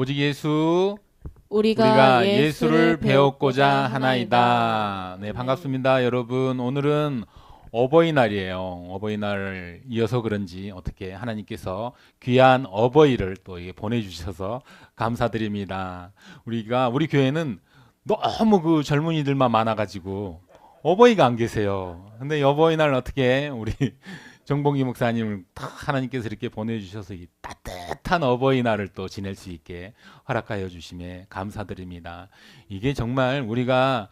오직 예수 우리가 우리가 예수를 배웠고자 하나이다. 하나이다. 네, 반갑습니다, 여러분. 오늘은 어버이날이에요. 어버이날 이어서 그런지 어떻게 하나님께서 귀한 어버이를 또 보내주셔서 감사드립니다. 우리 교회는 너무 그 젊은이들만 많아가지고 어버이가 안 계세요. 근데 어버이날 어떻게 우리 정봉기 목사님을 딱 하나님께서 이렇게 보내주셔서 이 따뜻한 어버이날을 또 지낼 수 있게 허락하여 주심에 감사드립니다. 이게 정말 우리가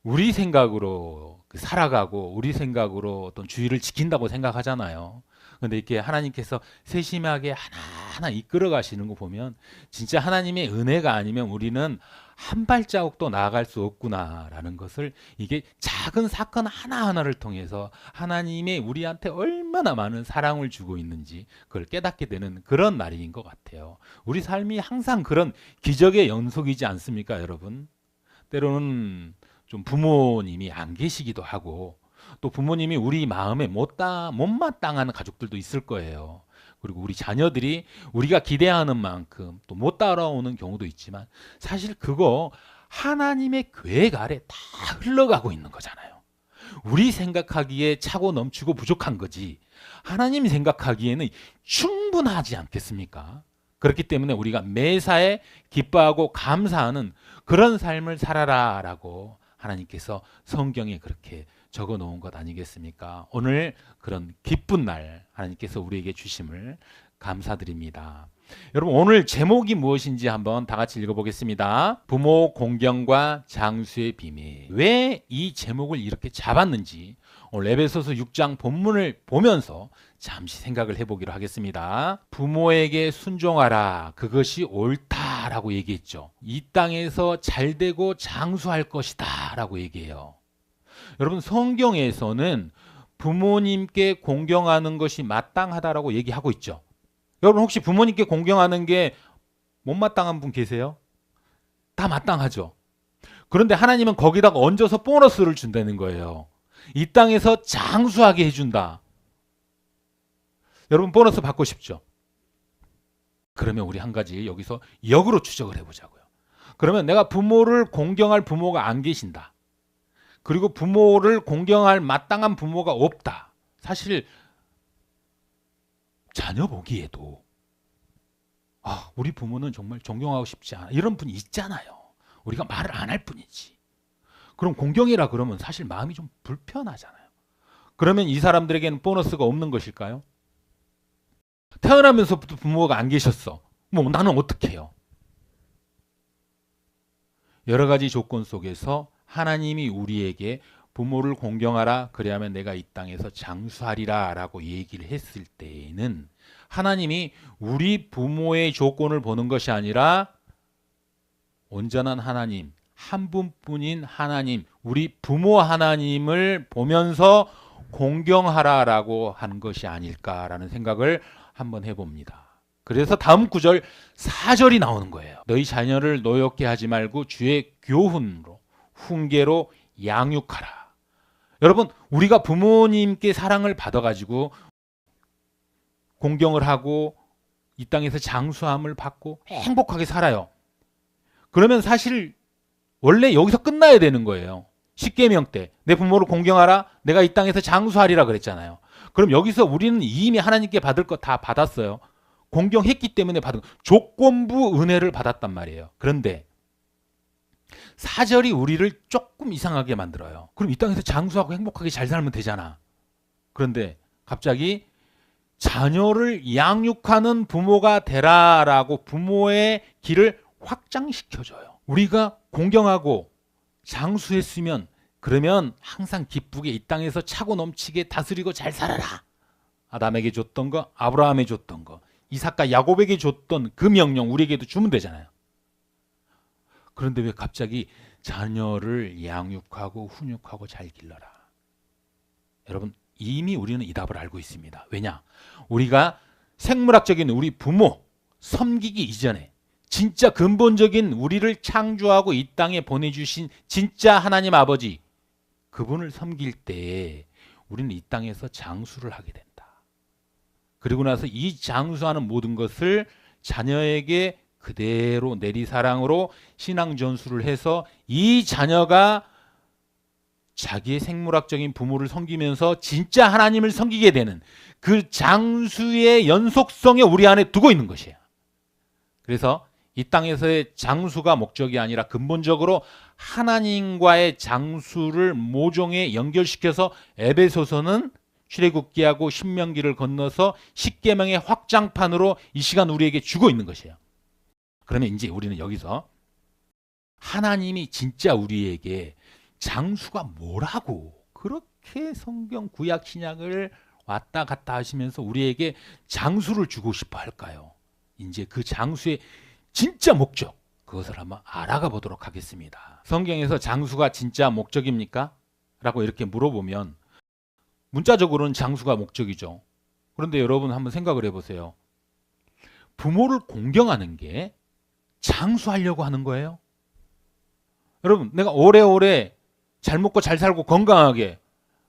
우리 생각으로 살아가고 우리 생각으로 어떤 주의를 지킨다고 생각하잖아요. 근데 이렇게 하나님께서 세심하게 하나하나 이끌어 가시는 거 보면 진짜 하나님의 은혜가 아니면 우리는 한 발자국도 나아갈 수 없구나라는 것을 이게 작은 사건 하나하나를 통해서 하나님의 우리한테 얼마나 많은 사랑을 주고 있는지 그걸 깨닫게 되는 그런 날인 것 같아요. 우리 삶이 항상 그런 기적의 연속이지 않습니까, 여러분? 때로는 좀 부모님이 안 계시기도 하고 또 부모님이 우리 마음에 못마땅한 가족들도 있을 거예요. 그리고 우리 자녀들이 우리가 기대하는 만큼 또 못 따라오는 경우도 있지만 사실 그거 하나님의 계획 아래 다 흘러가고 있는 거잖아요. 우리 생각하기에 차고 넘치고 부족한 거지 하나님 생각하기에는 충분하지 않겠습니까? 그렇기 때문에 우리가 매사에 기뻐하고 감사하는 그런 삶을 살아라라고 하나님께서 성경에 그렇게 적어 놓은 것 아니겠습니까? 오늘 그런 기쁜 날 하나님께서 우리에게 주심을 감사드립니다. 여러분 오늘 제목이 무엇인지 한번 다 같이 읽어보겠습니다. 부모 공경과 장수의 비밀. 왜 이 제목을 이렇게 잡았는지 오늘 에베소서 6장 본문을 보면서 잠시 생각을 해보기로 하겠습니다. 부모에게 순종하라. 그것이 옳다라고 얘기했죠. 이 땅에서 잘되고 장수할 것이다 라고 얘기해요. 여러분 성경에서는 부모님께 공경하는 것이 마땅하다라고 얘기하고 있죠. 여러분 혹시 부모님께 공경하는 게 못마땅한 분 계세요? 다 마땅하죠. 그런데 하나님은 거기다가 얹어서 보너스를 준다는 거예요. 이 땅에서 장수하게 해준다. 여러분 보너스 받고 싶죠? 그러면 우리 한 가지 여기서 역으로 추적을 해보자고요. 그러면 내가 부모를 공경할 부모가 안 계신다. 그리고 부모를 공경할 마땅한 부모가 없다. 사실 자녀 보기에도 우리 부모는 정말 존경하고 싶지 않아. 이런 분이 있잖아요. 우리가 말을 안 할 뿐이지. 그럼 공경이라 그러면 사실 마음이 좀 불편하잖아요. 그러면 이 사람들에게는 보너스가 없는 것일까요? 태어나면서부터 부모가 안 계셨어. 뭐 나는 어떻게 해요? 여러 가지 조건 속에서 하나님이 우리에게 부모를 공경하라 그래야만 내가 이 땅에서 장수하리라 라고 얘기를 했을 때에는 하나님이 우리 부모의 조건을 보는 것이 아니라 온전한 하나님, 한 분뿐인 하나님, 우리 부모 하나님을 보면서 공경하라라고 하는 것이 아닐까라는 생각을 한번 해봅니다. 그래서 다음 구절 4절이 나오는 거예요. 너희 자녀를 노엽게 하지 말고 주의 교훈으로 훈계로 양육하라. 여러분 우리가 부모님께 사랑을 받아가지고 공경을 하고 이 땅에서 장수함을 받고 행복하게 살아요. 그러면 사실 원래 여기서 끝나야 되는 거예요. 십계명 때 내 부모를 공경하라 내가 이 땅에서 장수하리라 그랬잖아요. 그럼 여기서 우리는 이미 하나님께 받을 거 다 받았어요. 공경했기 때문에 받은 조건부 은혜를 받았단 말이에요. 그런데 4절이 우리를 조금 이상하게 만들어요. 그럼 이 땅에서 장수하고 행복하게 잘 살면 되잖아. 그런데 갑자기 자녀를 양육하는 부모가 되라라고 부모의 길을 확장시켜줘요. 우리가 공경하고 장수했으면 그러면 항상 기쁘게 이 땅에서 차고 넘치게 다스리고 잘 살아라. 아담에게 줬던 거, 아브라함에게 줬던 거, 이삭과 야곱에게 줬던 그 명령 우리에게도 주면 되잖아요. 그런데 왜 갑자기 자녀를 양육하고 훈육하고 잘 길러라. 여러분 이미 우리는 이 답을 알고 있습니다. 왜냐? 우리가 생물학적인 우리 부모 섬기기 이전에 진짜 근본적인 우리를 창조하고 이 땅에 보내주신 진짜 하나님 아버지 그분을 섬길 때 우리는 이 땅에서 장수를 하게 된다. 그리고 나서 이 장수하는 모든 것을 자녀에게 그대로 내리사랑으로 신앙 전수를 해서 이 자녀가 자기의 생물학적인 부모를 섬기면서 진짜 하나님을 섬기게 되는 그 장수의 연속성에 우리 안에 두고 있는 것이에요. 그래서 이 땅에서의 장수가 목적이 아니라 근본적으로 하나님과의 장수를 모종에 연결시켜서 에베소서는 출애굽기하고 신명기를 건너서 십계명의 확장판으로 이 시간 우리에게 주고 있는 것이에요. 그러면 이제 우리는 여기서 하나님이 진짜 우리에게 장수가 뭐라고 그렇게 성경 구약 신약을 왔다 갔다 하시면서 우리에게 장수를 주고 싶어 할까요? 이제 그 장수의 진짜 목적, 그것을 한번 알아가 보도록 하겠습니다. 성경에서 장수가 진짜 목적입니까? 라고 이렇게 물어보면 문자적으로는 장수가 목적이죠. 그런데 여러분 한번 생각을 해보세요. 부모를 공경하는 게 장수하려고 하는 거예요? 여러분, 내가 오래오래 잘 먹고 잘 살고 건강하게,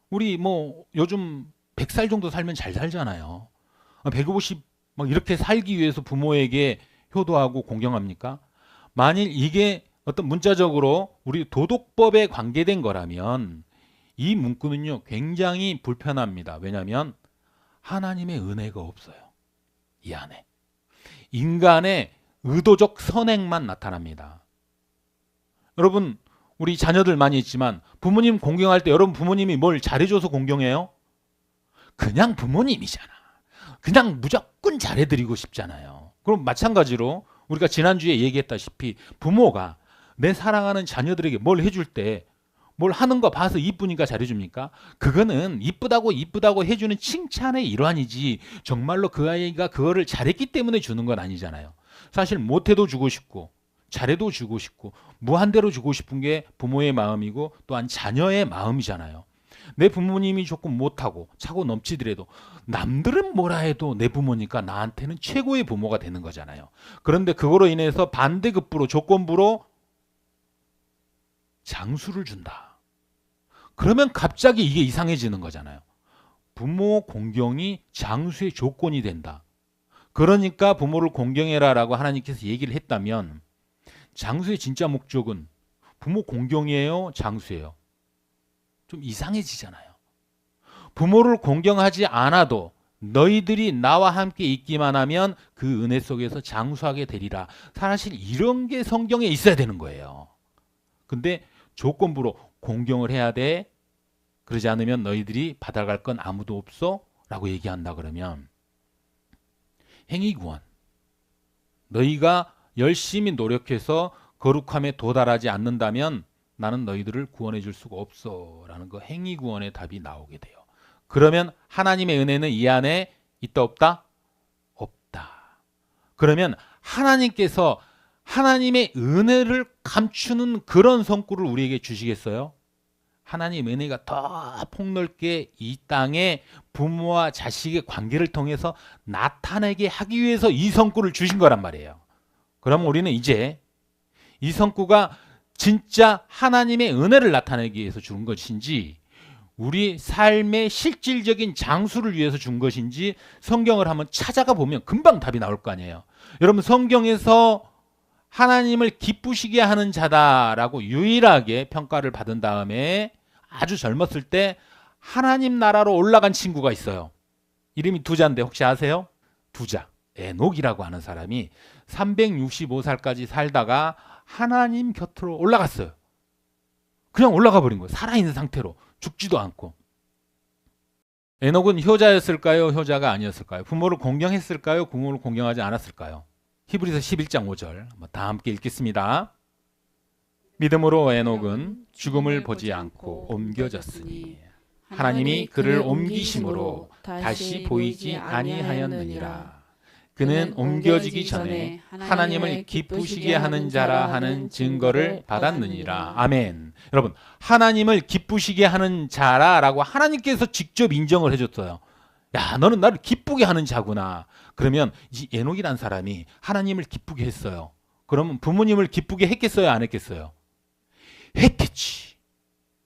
우리 뭐 요즘 100살 정도 살면 잘 살잖아요. 150 막 이렇게 살기 위해서 부모에게 효도하고 공경합니까? 만일 이게 어떤 문자적으로 우리 도덕법에 관계된 거라면 이 문구는요 굉장히 불편합니다. 왜냐하면 하나님의 은혜가 없어요. 이 안에 인간의 의도적 선행만 나타납니다. 여러분, 우리 자녀들 많이 있지만 부모님 공경할 때 여러분 부모님이 뭘 잘해줘서 공경해요? 그냥 부모님이잖아. 그냥 무조건 잘해드리고 싶잖아요. 그럼 마찬가지로 우리가 지난주에 얘기했다시피 부모가 내 사랑하는 자녀들에게 뭘 해줄 때 뭘 하는 거 봐서 이쁘니까 잘해줍니까? 그거는 이쁘다고 해주는 칭찬의 일환이지 정말로 그 아이가 그거를 잘했기 때문에 주는 건 아니잖아요. 사실 못해도 주고 싶고 잘해도 주고 싶고 무한대로 주고 싶은 게 부모의 마음이고 또한 자녀의 마음이잖아요. 내 부모님이 조금 못하고 차고 넘치더라도 남들은 뭐라 해도 내 부모니까 나한테는 최고의 부모가 되는 거잖아요. 그런데 그거로 인해서 반대급부로 조건부로 장수를 준다. 그러면 갑자기 이게 이상해지는 거잖아요. 부모 공경이 장수의 조건이 된다. 그러니까 부모를 공경해라라고 하나님께서 얘기를 했다면 장수의 진짜 목적은 부모 공경이에요? 장수예요? 좀 이상해지잖아요. 부모를 공경하지 않아도 너희들이 나와 함께 있기만 하면 그 은혜 속에서 장수하게 되리라. 사실 이런 게 성경에 있어야 되는 거예요. 근데 조건부로 공경을 해야 돼. 그러지 않으면 너희들이 받아갈 건 아무도 없어. 라고 얘기한다 그러면 행위구원. 너희가 열심히 노력해서 거룩함에 도달하지 않는다면 나는 너희들을 구원해 줄 수가 없어. 라는 거 행위구원의 답이 나오게 돼요. 그러면 하나님의 은혜는 이 안에 있다 없다? 없다. 그러면 하나님께서 하나님의 은혜를 감추는 그런 성구를 우리에게 주시겠어요? 하나님의 은혜가 더 폭넓게 이 땅에 부모와 자식의 관계를 통해서 나타내게 하기 위해서 이 성구를 주신 거란 말이에요. 그럼 우리는 이제 이 성구가 진짜 하나님의 은혜를 나타내기 위해서 준 것인지 우리 삶의 실질적인 장수를 위해서 준 것인지 성경을 한번 찾아가 보면 금방 답이 나올 거 아니에요. 여러분, 성경에서 하나님을 기쁘시게 하는 자다라고 유일하게 평가를 받은 다음에 아주 젊었을 때 하나님 나라로 올라간 친구가 있어요. 이름이 두자인데 혹시 아세요? 두자, 에녹이라고 하는 사람이 365살까지 살다가 하나님 곁으로 올라갔어요. 그냥 올라가 버린 거예요. 살아있는 상태로 죽지도 않고. 에녹은 효자였을까요? 효자가 아니었을까요? 부모를 공경했을까요? 부모를 공경하지 않았을까요? 히브리서 11장 5절 다 함께 읽겠습니다. 믿음으로 에녹은 죽음을 보지 않고 옮겨졌으니 하나님이 그를 옮기심으로 다시 보이지 아니하였느니라. 그는 옮겨지기 전에 하나님을 기쁘시게 하는 자라 하는 증거를 받았느니라. 아멘. 여러분, 하나님을 기쁘시게 하는 자라라고 하나님께서 직접 인정을 해줬어요. 야, 너는 나를 기쁘게 하는 자구나. 그러면 이 에녹이란 사람이 하나님을 기쁘게 했어요. 그러면 부모님을 기쁘게 했겠어요? 안 했겠어요? 했겠지.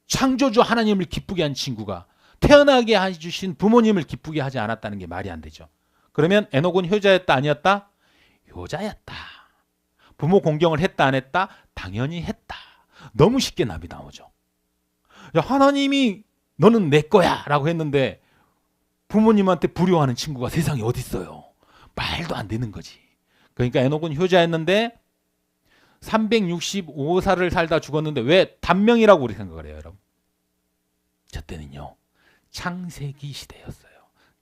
창조주 하나님을 기쁘게 한 친구가 태어나게 해주신 부모님을 기쁘게 하지 않았다는 게 말이 안 되죠. 그러면 에녹은 효자였다 아니었다? 효자였다. 부모 공경을 했다 안 했다? 당연히 했다. 너무 쉽게 답이 나오죠. 하나님이 너는 내 거야 라고 했는데 부모님한테 불효하는 친구가 세상에 어디 있어요. 말도 안 되는 거지. 그러니까 에녹은 효자였는데 365살을 살다 죽었는데 왜 단명이라고 우리 생각을 해요, 여러분? 저 때는요, 창세기 시대였어요.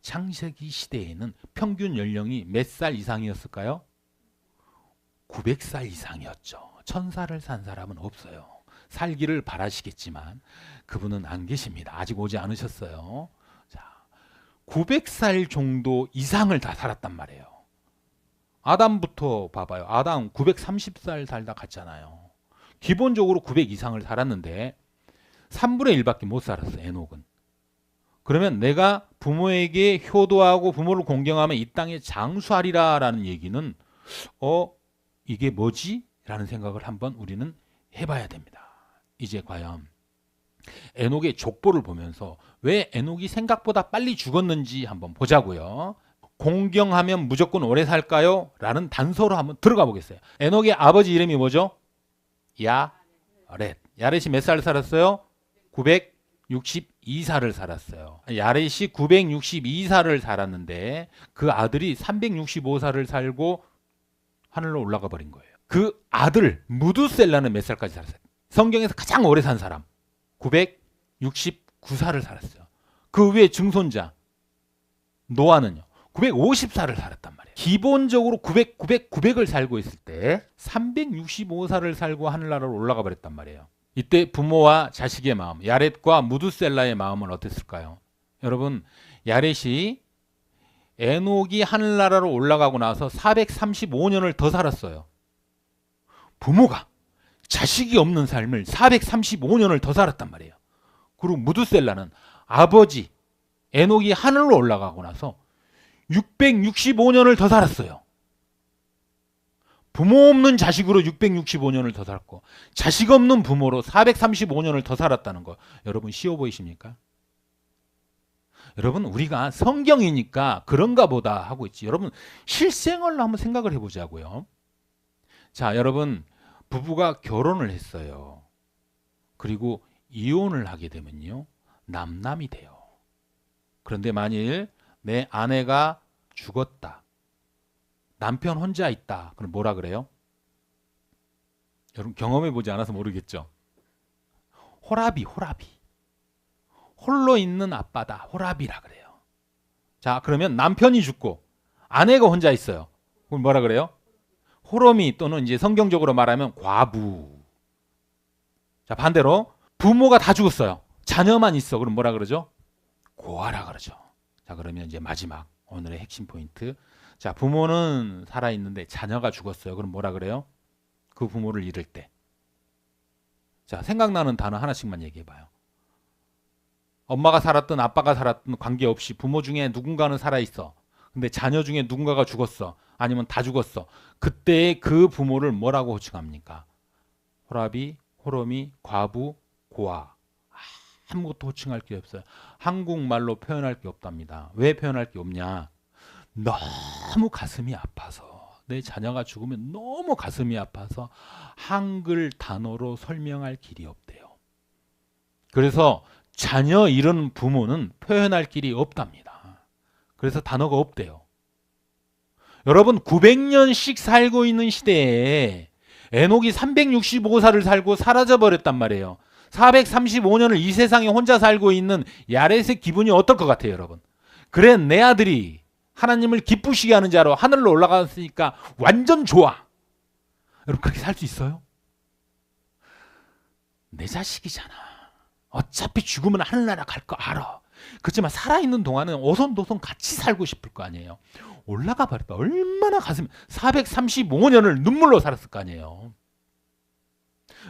창세기 시대에는 평균 연령이 몇 살 이상이었을까요? 900살 이상이었죠. 1000살을 산 사람은 없어요. 살기를 바라시겠지만 그분은 안 계십니다. 아직 오지 않으셨어요. 자, 900살 정도 이상을 다 살았단 말이에요. 아담부터 봐봐요. 아담 930살 살다 갔잖아요. 기본적으로 900 이상을 살았는데 3분의 1밖에 못 살았어, 에녹은. 그러면 내가 부모에게 효도하고 부모를 공경하면 이 땅에 장수하리라 라는 얘기는 이게 뭐지? 라는 생각을 한번 우리는 해봐야 됩니다. 이제 과연 에녹의 족보를 보면서 왜 에녹이 생각보다 빨리 죽었는지 한번 보자고요. 공경하면 무조건 오래 살까요? 라는 단서로 한번 들어가 보겠어요. 에녹의 아버지 이름이 뭐죠? 야렛. 야렛이 몇 살 살았어요? 962살을 살았어요. 야렛이 962살을 살았는데 그 아들이 365살을 살고 하늘로 올라가 버린 거예요. 그 아들 무두셀라는 몇 살까지 살았어요? 성경에서 가장 오래 산 사람 969살을 살았어요. 그 위에 증손자 노아는요 950살을 살았단 말이에요. 기본적으로 900을 살고 있을 때 365살을 살고 하늘나라로 올라가 버렸단 말이에요. 이때 부모와 자식의 마음, 야렛과 무두셀라의 마음은 어땠을까요? 여러분, 야렛이 에녹이 하늘나라로 올라가고 나서 435년을 더 살았어요. 부모가 자식이 없는 삶을 435년을 더 살았단 말이에요. 그리고 무두셀라는 아버지 에녹이 하늘로 올라가고 나서 665년을 더 살았어요. 부모 없는 자식으로 665년을 더 살고 자식 없는 부모로 435년을 더 살았다는 거 여러분 쉬워 보이십니까? 여러분 우리가 성경이니까 그런가 보다 하고 있지. 여러분 실생활로 한번 생각을 해보자고요. 자, 여러분 부부가 결혼을 했어요. 그리고 이혼을 하게 되면요 남남이 돼요. 그런데 만일 내 아내가 죽었다. 남편 혼자 있다. 그럼 뭐라 그래요? 여러분 경험해 보지 않아서 모르겠죠. 호라비. 홀로 있는 아빠다. 호라비라 그래요. 자, 그러면 남편이 죽고 아내가 혼자 있어요. 그럼 뭐라 그래요? 호러미 또는 이제 성경적으로 말하면 과부. 자, 반대로 부모가 다 죽었어요. 자녀만 있어. 그럼 뭐라 그러죠? 고아라 그러죠. 자, 그러면 이제 마지막 오늘의 핵심 포인트. 자, 부모는 살아 있는데 자녀가 죽었어요. 그럼 뭐라 그래요? 그 부모를 잃을 때. 자, 생각나는 단어 하나씩만 얘기해 봐요. 엄마가 살았든 아빠가 살았든 관계없이 부모 중에 누군가는 살아 있어. 근데 자녀 중에 누군가가 죽었어. 아니면 다 죽었어. 그때 그 부모를 뭐라고 호칭합니까? 호라비, 호러미, 과부, 고아. 아무것도 호칭할 게 없어요. 한국말로 표현할 게 없답니다. 왜 표현할 게 없냐? 너무 가슴이 아파서 내 자녀가 죽으면 너무 가슴이 아파서 한글 단어로 설명할 길이 없대요. 그래서 자녀 잃은 부모는 표현할 길이 없답니다. 그래서 단어가 없대요. 여러분 900년씩 살고 있는 시대에 에녹이 365살을 살고 사라져버렸단 말이에요. 435년을 이 세상에 혼자 살고 있는 야렛의 기분이 어떨 것 같아요, 여러분? 그래, 내 아들이 하나님을 기쁘시게 하는 자로 하늘로 올라갔으니까 완전 좋아. 여러분 그렇게 살 수 있어요? 내 자식이잖아. 어차피 죽으면 하늘나라 갈 거 알아. 그렇지만 살아있는 동안은 오손도손 같이 살고 싶을 거 아니에요. 올라가 버렸다. 얼마나 가슴 435년을 눈물로 살았을 거 아니에요.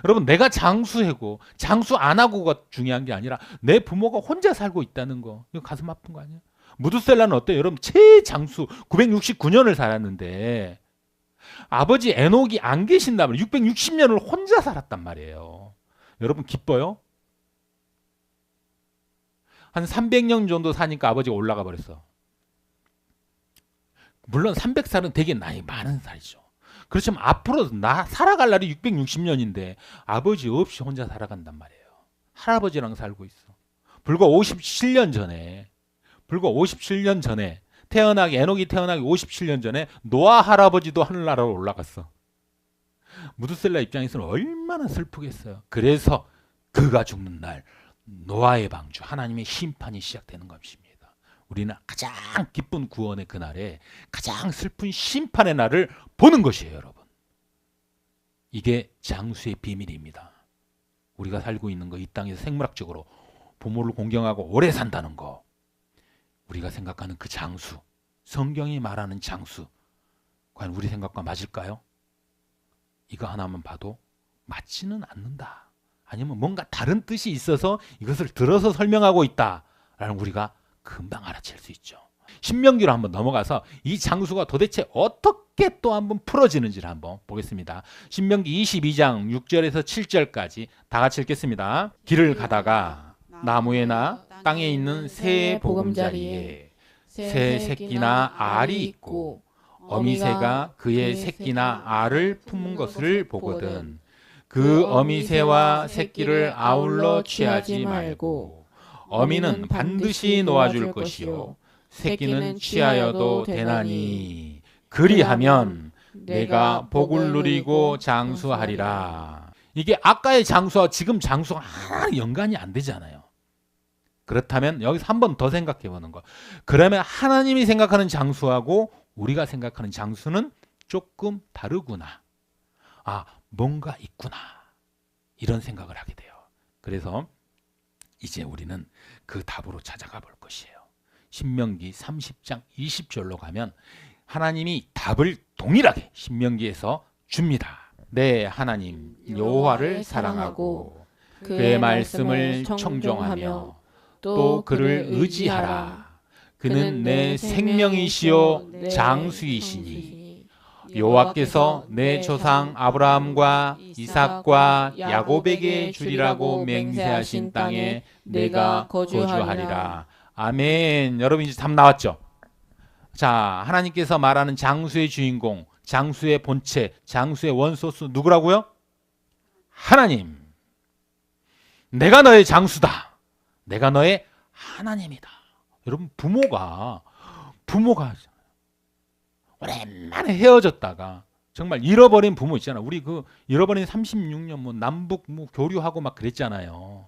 여러분 내가 장수하고 장수 안 하고가 중요한 게 아니라 내 부모가 혼자 살고 있다는 거. 이거 가슴 아픈 거 아니에요? 무두셀라는 어때요? 여러분 최장수 969년을 살았는데 아버지 에녹이 안 계신다면 660년을 혼자 살았단 말이에요. 여러분 기뻐요? 한 300년 정도 사니까 아버지가 올라가 버렸어. 물론 300살은 되게 나이 많은 살이죠. 그렇지만 앞으로 나 살아갈 날이 660년인데 아버지 없이 혼자 살아간단 말이에요. 할아버지랑 살고 있어. 불과 57년 전에 에녹이 태어나기 57년 전에 노아 할아버지도 하늘나라로 올라갔어. 무드셀라 입장에서는 얼마나 슬프겠어요. 그래서 그가 죽는 날 노아의 방주, 하나님의 심판이 시작되는 것입니다. 우리는 가장 기쁜 구원의 그날에 가장 슬픈 심판의 날을 보는 것이에요, 여러분. 이게 장수의 비밀입니다. 우리가 살고 있는 거, 이 땅에서 생물학적으로 부모를 공경하고 오래 산다는 거, 우리가 생각하는 그 장수, 성경이 말하는 장수, 과연 우리 생각과 맞을까요? 이거 하나만 봐도 맞지는 않는다. 아니면 뭔가 다른 뜻이 있어서 이것을 들어서 설명하고 있다라는 우리가 금방 알아챌 수 있죠. 신명기로 한번 넘어가서 이 장수가 도대체 어떻게 또 한번 풀어지는지를 한번 보겠습니다. 신명기 22장 6절에서 7절까지 다 같이 읽겠습니다. 길을 가다가 나무에나 땅에 있는 새 보금자리에 새 새끼나 알이 있고 어미새가 그의 새끼나 알을 품은 것을 보거든 그 어미새와 새끼를 아울러 취하지 말고 어미는 반드시 놓아줄 것이요 새끼는 취하여도 되나니 그리하면 내가 복을 누리고 장수하리라. 이게 아까의 장수와 지금 장수가 하나 연관이 안 되잖아요. 그렇다면 여기서 한 번 더 생각해 보는 거. 그러면 하나님이 생각하는 장수하고 우리가 생각하는 장수는 조금 다르구나. 아, 뭔가 있구나. 이런 생각을 하게 돼요. 그래서 이제 우리는 그 답으로 찾아가 볼 것이에요. 신명기 30장 20절로 가면 하나님이 답을 동일하게 신명기에서 줍니다. 네, 하나님 여호와를 사랑하고 그의 말씀을 청종하며 또 그를 의지하라. 그는 내 생명이시요 장수이시니 여호와께서 내 조상 아브라함과 이삭과 야곱에게 주리라고 맹세하신 땅에 내가 거주하리라. 아멘. 여러분 이제 답 나왔죠? 자, 하나님께서 말하는 장수의 주인공, 장수의 본체, 장수의 원소스 누구라고요? 하나님. 내가 너의 장수다. 내가 너의 하나님이다. 여러분 부모가 오랜만에 헤어졌다가 정말 잃어버린 부모 있잖아. 우리 그 잃어버린 36년 뭐 남북 뭐 교류하고 막 그랬잖아요.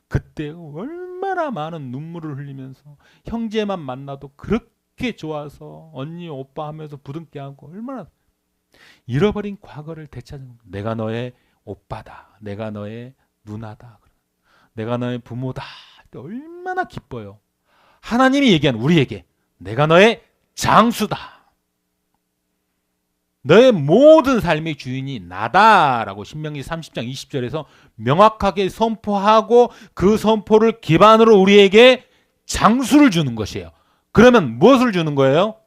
그때 얼마나 많은 눈물을 흘리면서 형제만 만나도 그렇게 좋아서 언니 오빠 하면서 부둥켜 안고 얼마나 잃어버린 과거를 되찾는 내가 너의 오빠다. 내가 너의 누나다. 내가 너의 부모다. 얼마나 기뻐요. 하나님이 얘기한 우리에게 내가 너의 장수다. 너의 모든 삶의 주인이 나다라고 신명기 30장 20절에서 명확하게 선포하고 그 선포를 기반으로 우리에게 장수를 주는 것이에요. 그러면 무엇을 주는 거예요?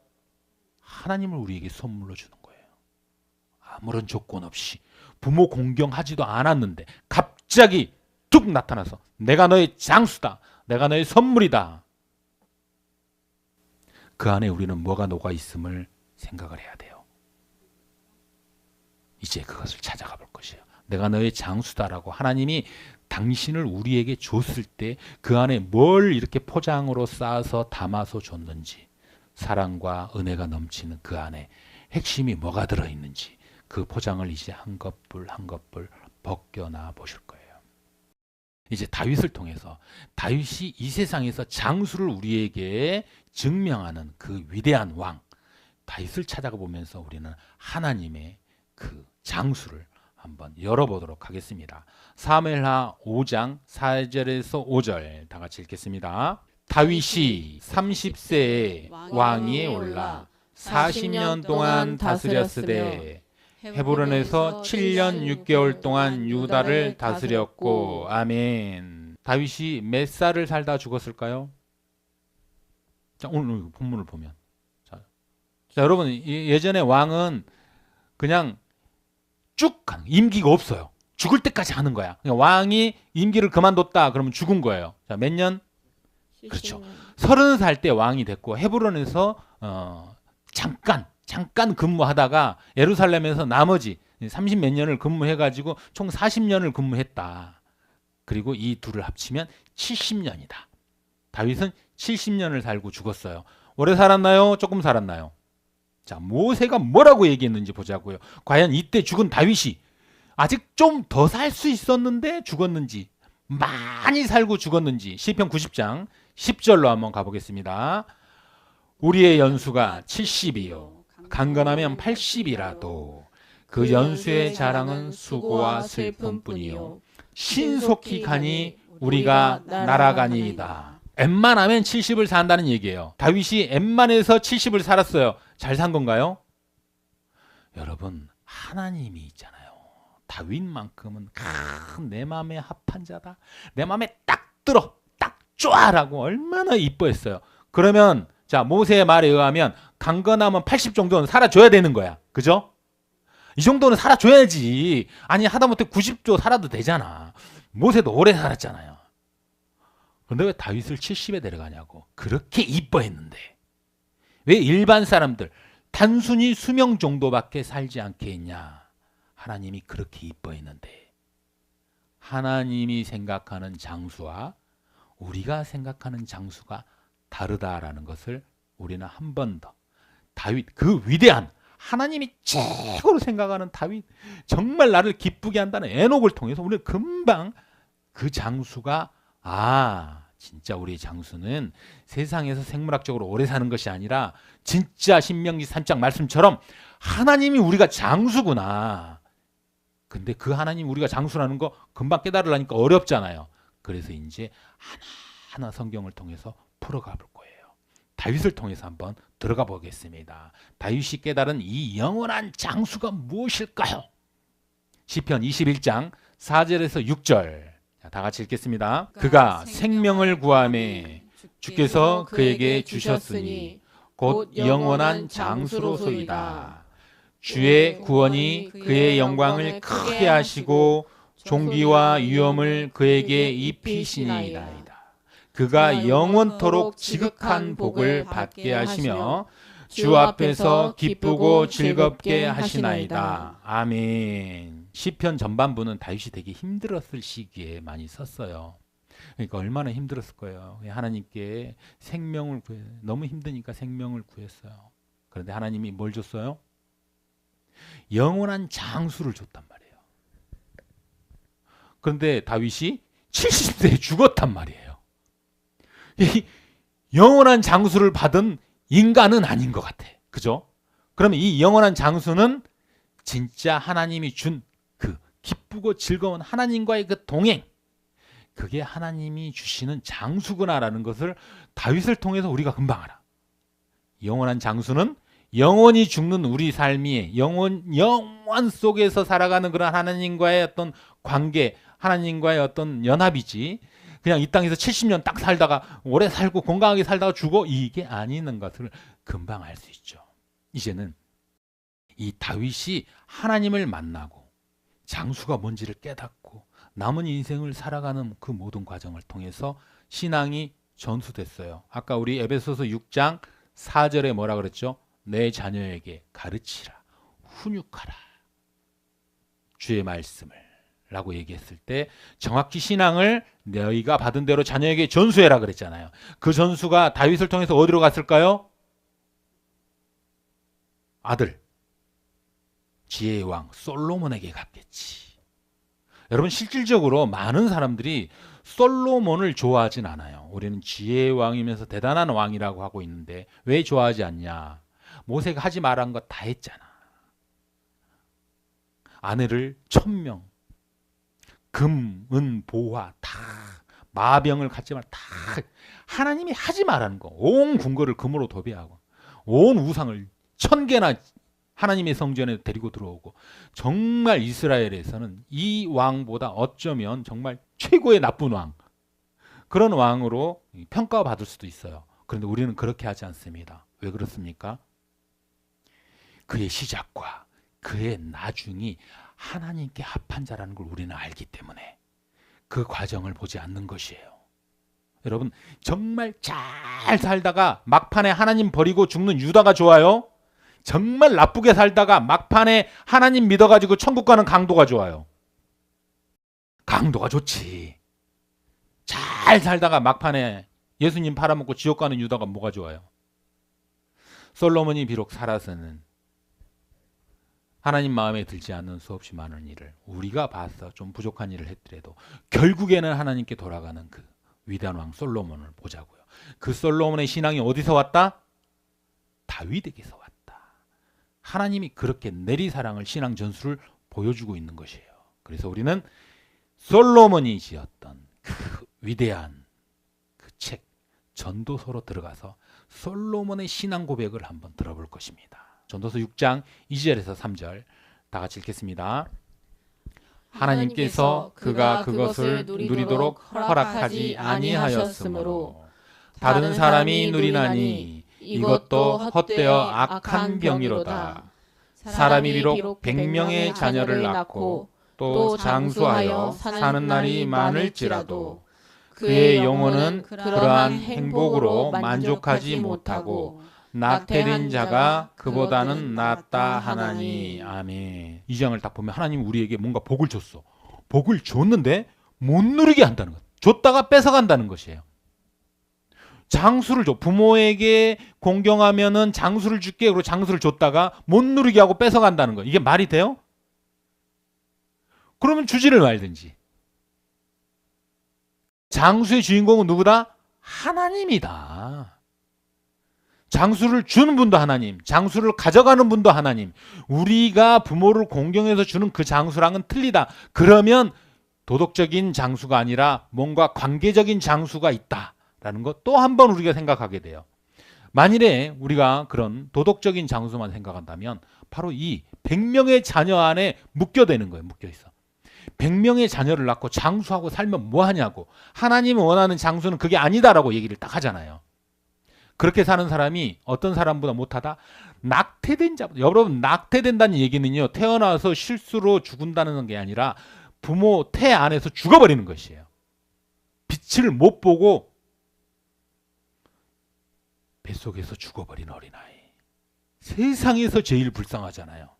하나님을 우리에게 선물로 주는 거예요. 아무런 조건 없이 부모 공경하지도 않았는데 갑자기 뚝 나타나서 내가 너의 장수다. 내가 너의 선물이다. 그 안에 우리는 뭐가 녹아 있음을 생각을 해야 돼요. 이제 그것을 찾아가 볼 것이에요. 내가 너의 장수다라고 하나님이 당신을 우리에게 줬을 때 그 안에 뭘 이렇게 포장으로 쌓아서 담아서 줬는지, 사랑과 은혜가 넘치는 그 안에 핵심이 뭐가 들어있는지 그 포장을 이제 한 것불 한 것불 벗겨나 보실 거예요. 이제 다윗을 통해서 다윗이 이 세상에서 장수를 우리에게 증명하는 그 위대한 왕 다윗을 찾아가 보면서 우리는 하나님의 그 장수를 한번 열어보도록 하겠습니다. 사무엘하 5장 4절에서 5절 다 같이 읽겠습니다. 다윗이 30세에 왕위에 올라 40년 동안 다스렸으되 헤브론에서 7년 6개월 동안 유다를 다스렸고. 아멘. 다윗이 몇 살을 살다 죽었을까요? 자, 오늘 본문을 보면 자, 여러분 예전에 왕은 그냥 쭉 가는 임기가 없어요. 죽을 때까지 하는 거야. 그러니까 왕이 임기를 그만뒀다 그러면 죽은 거예요. 자, 몇 년? 그렇죠. 30살 때 왕이 됐고 헤브론에서 잠깐 잠깐 근무하다가 예루살렘에서 나머지 30몇 년을 근무해가지고 총 40년을 근무했다. 그리고 이 둘을 합치면 70년이다. 다윗은 70년을 살고 죽었어요. 오래 살았나요? 조금 살았나요? 자, 모세가 뭐라고 얘기했는지 보자고요. 과연 이때 죽은 다윗이 아직 좀 더 살 수 있었는데 죽었는지, 많이 살고 죽었는지, 시편 90장 10절로 한번 가보겠습니다. 우리의 연수가 70이요 강건하면 80이라도 그 연수의 자랑은 수고와 슬픔뿐이요 신속히 가니 우리가 날아가니이다. 엠만하면 70을 산다는 얘기예요. 다윗이 엠만해서 70을 살았어요. 잘 산 건가요? 여러분, 하나님이 있잖아요. 다윗만큼은 내 마음에 합한 자다. 내 마음에 딱 들어, 딱 좋아라고 얼마나 이뻐했어요. 그러면 자, 모세의 말에 의하면 강건하면 80 정도는 살아줘야 되는 거야. 그죠? 이 정도는 살아줘야지. 아니 하다못해 90도 살아도 되잖아. 모세도 오래 살았잖아요. 그런데 왜 다윗을 70에 데려가냐고. 그렇게 이뻐했는데 왜 일반 사람들 단순히 수명 정도밖에 살지 않게 했냐. 하나님이 그렇게 이뻐했는데 하나님이 생각하는 장수와 우리가 생각하는 장수가 다르다라는 것을 우리는 한 번 더 다윗, 그 위대한 하나님이 최고로 생각하는 다윗, 정말 나를 기쁘게 한다는 에녹을 통해서 우리는 금방 그 장수가 진짜 우리의 장수는 세상에서 생물학적으로 오래 사는 것이 아니라 진짜 신명기 3장 말씀처럼 하나님이 우리가 장수구나. 근데 그 하나님 우리가 장수라는 거 금방 깨달으려니까 어렵잖아요. 그래서 이제 하나하나 성경을 통해서 풀어가 볼 거예요. 다윗을 통해서 한번 들어가 보겠습니다. 다윗이 깨달은 이 영원한 장수가 무엇일까요? 시편 21장 4절에서 6절. 다 같이 읽겠습니다. 그가 생명을 구하매 주께서 그에게 주셨으니 곧 영원한 장수로소이다. 주의 구원이 그의 영광을 크게 하시고 존귀와 위엄을 그에게 입히시니이다. 그가 영원토록 지극한 복을 받게 하시며 주 앞에서 기쁘고 즐겁게 하시나이다. 아멘. 시편 전반부는 다윗이 되게 힘들었을 시기에 많이 썼어요. 그러니까 얼마나 힘들었을 거예요. 하나님께 생명을 구해, 너무 힘드니까 생명을 구했어요. 그런데 하나님이 뭘 줬어요? 영원한 장수를 줬단 말이에요. 그런데 다윗이 70세에 죽었단 말이에요. 이 영원한 장수를 받은 인간은 아닌 것 같아. 그죠? 그러면 이 영원한 장수는 진짜 하나님이 준 그 기쁘고 즐거운 하나님과의 그 동행, 그게 하나님이 주시는 장수구나라는 것을 다윗을 통해서 우리가 금방 알아. 영원한 장수는 영원히 죽는 우리 삶이 영원 속에서 살아가는 그런 하나님과의 어떤 관계, 하나님과의 어떤 연합이지, 그냥 이 땅에서 70년 딱 살다가 오래 살고 건강하게 살다가 죽어, 이게 아닌 것을 금방 알 수 있죠. 이제는 이 다윗이 하나님을 만나고 장수가 뭔지를 깨닫고 남은 인생을 살아가는 그 모든 과정을 통해서 신앙이 전수됐어요. 아까 우리 에베소서 6장 4절에 뭐라 그랬죠? 내 자녀에게 가르치라, 훈육하라, 주의 말씀을 라고 얘기했을 때 정확히 신앙을 너희가 받은 대로 자녀에게 전수해라 그랬잖아요. 그 전수가 다윗을 통해서 어디로 갔을까요? 아들, 지혜의 왕 솔로몬에게 갔겠지. 여러분, 실질적으로 많은 사람들이 솔로몬을 좋아하진 않아요. 우리는 지혜의 왕이면서 대단한 왕이라고 하고 있는데 왜 좋아하지 않냐? 모세가 하지 말한 거 다 했잖아. 아내를 1000명, 금, 은, 보화 다, 마병을 갖지 말, 다 하나님이 하지 말라는 거. 온 궁궐을 금으로 도배하고 온 우상을 1000개나 하나님의 성전에 데리고 들어오고, 정말 이스라엘에서는 이 왕보다 어쩌면 정말 최고의 나쁜 왕, 그런 왕으로 평가받을 수도 있어요. 그런데 우리는 그렇게 하지 않습니다. 왜 그렇습니까? 그의 시작과 그의 나중이 하나님께 합한 자라는 걸 우리는 알기 때문에 그 과정을 보지 않는 것이에요. 여러분, 정말 잘 살다가 막판에 하나님 버리고 죽는 유다가 좋아요? 정말 나쁘게 살다가 막판에 하나님 믿어가지고 천국 가는 강도가 좋아요. 강도가 좋지. 잘 살다가 막판에 예수님 팔아먹고 지옥 가는 유다가 뭐가 좋아요? 솔로몬이 비록 살아서는 하나님 마음에 들지 않는 수없이 많은 일을 우리가 봐서 좀 부족한 일을 했더라도 결국에는 하나님께 돌아가는 그 위대한 왕 솔로몬을 보자고요. 그 솔로몬의 신앙이 어디서 왔다? 다윗에게서 왔다. 하나님이 그렇게 내리사랑을 신앙 전술을 보여주고 있는 것이에요. 그래서 우리는 솔로몬이 지었던 그 위대한 그 책 전도서로 들어가서 솔로몬의 신앙 고백을 한번 들어볼 것입니다. 전도서 6장 2절에서 3절 다 같이 읽겠습니다. 하나님께서 그가 그것을 누리도록 허락하지 아니하였으므로 다른 사람이 누리나니 이것도 헛되어 악한 병이로다. 사람이 비록 100명의 자녀를 낳고 또 장수하여 사는 날이 많을지라도 그의 영혼은 그러한 행복으로 만족하지 못하고 낙태된 자가 그보다는 낫다 하나니. 아멘. 이 장을 딱 보면 하나님 우리에게 뭔가 복을 줬어. 복을 줬는데 못 누리게 한다는 것. 줬다가 뺏어간다는 것이에요. 장수를 줘. 부모에게 공경하면은 장수를 줄게. 그리고 장수를 줬다가 못 누리게 하고 뺏어간다는 거. 이게 말이 돼요? 그러면 주지를 말든지. 장수의 주인공은 누구다? 하나님이다. 장수를 주는 분도 하나님, 장수를 가져가는 분도 하나님. 우리가 부모를 공경해서 주는 그 장수랑은 틀리다. 그러면 도덕적인 장수가 아니라 뭔가 관계적인 장수가 있다라는 것 또 한 번 우리가 생각하게 돼요. 만일에 우리가 그런 도덕적인 장수만 생각한다면 바로 이 100명의 자녀 안에 묶여되는 거예요. 묶여있어. 100명의 자녀를 낳고 장수하고 살면 뭐 하냐고. 하나님이 원하는 장수는 그게 아니다라고 얘기를 딱 하잖아요. 그렇게 사는 사람이 어떤 사람보다 못하다? 낙태된 자. 여러분, 낙태된다는 얘기는요, 태어나서 실수로 죽는다는 게 아니라 부모 태 안에서 죽어버리는 것이에요. 빛을 못 보고 뱃속에서 죽어버린 어린아이. 세상에서 제일 불쌍하잖아요.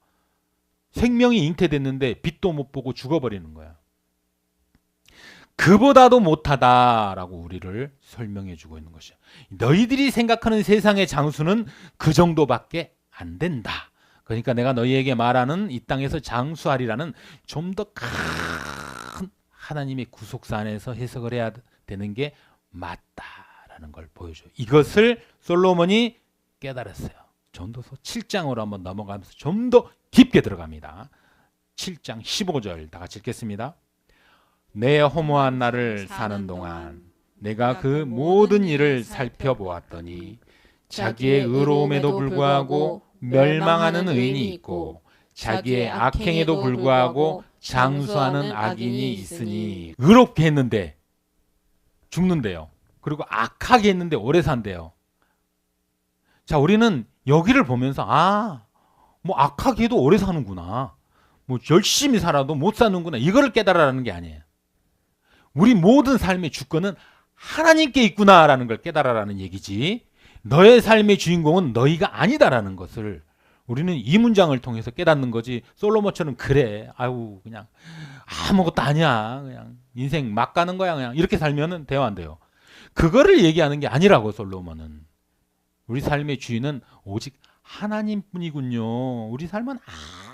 생명이 잉태됐는데 빛도 못 보고 죽어버리는 거야. 그보다도 못하다라고 우리를 설명해 주고 있는 것이야. 너희들이 생각하는 세상의 장수는 그 정도밖에 안 된다. 그러니까 내가 너희에게 말하는 이 땅에서 장수하리라는 좀 더 큰 하나님의 구속사 안에서 해석을 해야 되는 게 맞다라는 걸 보여줘요. 이것을 솔로몬이 깨달았어요. 전도서 7장으로 한번 넘어가면서 좀 더 깊게 들어갑니다. 7장 15절 다 같이 읽겠습니다. 내 허무한 날을 사는 동안 내가 그 모든 일을 살펴보았더니 자기의 의로움에도 불구하고 멸망하는 의인이 있고 자기의 악행에도 불구하고 장수하는 악인이 있으니. 의롭게 했는데 죽는데요. 그리고 악하게 했는데 오래 산대요. 자, 우리는 여기를 보면서 뭐 악하게 해도 오래 사는구나. 뭐 열심히 살아도 못 사는구나. 이거를 깨달으라는 게 아니에요. 우리 모든 삶의 주권은 하나님께 있구나라는 걸 깨달으라는 얘기지. 너의 삶의 주인공은 너희가 아니다라는 것을 우리는 이 문장을 통해서 깨닫는 거지. 솔로몬처럼 그래. 아유 그냥 아무것도 아니야. 그냥 인생 막 가는 거야. 그냥 이렇게 살면은 돼요, 안 돼요? 그거를 얘기하는 게 아니라고. 솔로몬은 우리 삶의 주인은 오직 하나님뿐이군요. 우리 삶은